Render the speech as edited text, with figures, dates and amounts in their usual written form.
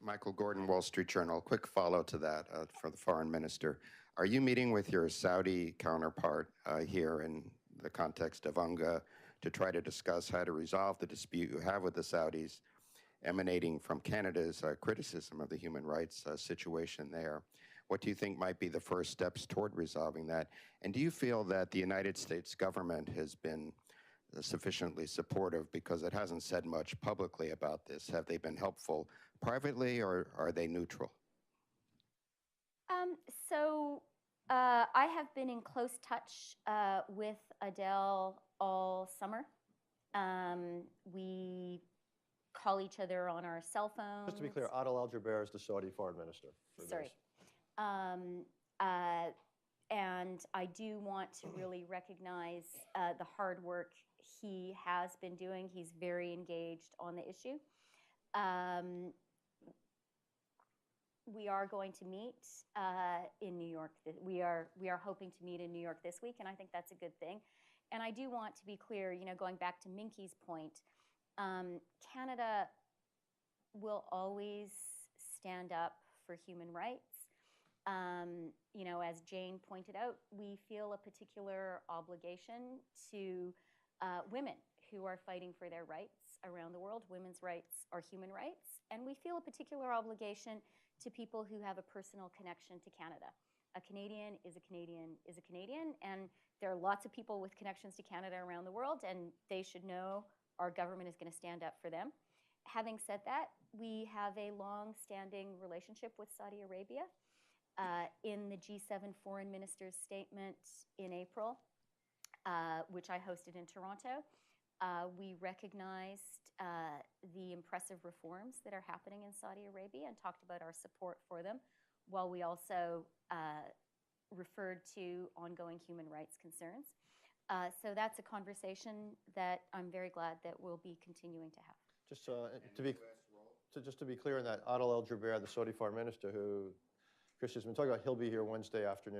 Michael Gordon, Wall Street Journal. Quick follow to that for the foreign minister. Are you meeting with your Saudi counterpart here in the context of UNGA to try to discuss how to resolve the dispute you have with the Saudis emanating from Canada's criticism of the human rights situation there? What do you think might be the first steps toward resolving that? And do you feel that the United States government has been sufficiently supportive, because it hasn't said much publicly about this? Have they been helpful privately, or are they neutral? I have been in close touch with Adele all summer. We call each other on our cell phones. Just to be clear, Adel Al-Jubeir is the Saudi foreign minister. Sorry. And I do want to really recognize the hard work he has been doing. He's very engaged on the issue. We are going to meet in New York. We are hoping to meet in New York this week, and I think that's a good thing. And I do want to be clear, going back to Minky's point, Canada will always stand up for human rights. As Jane pointed out, we feel a particular obligation to women who are fighting for their rights around the world. Women's rights are human rights. And we feel a particular obligation to people who have a personal connection to Canada. A Canadian is a Canadian is a Canadian. And there are lots of people with connections to Canada around the world, and they should know our government is going to stand up for them. Having said that, we have a long-standing relationship with Saudi Arabia. In the G7 foreign ministers' statement in April, which I hosted in Toronto, we recognized the impressive reforms that are happening in Saudi Arabia and talked about our support for them, while we also referred to ongoing human rights concerns. So that's a conversation that I'm very glad that we'll be continuing to have. Just to be clear on that, Adel Al-Jubeir, the Saudi foreign minister, who Christian's been talking about, he'll be here Wednesday afternoon.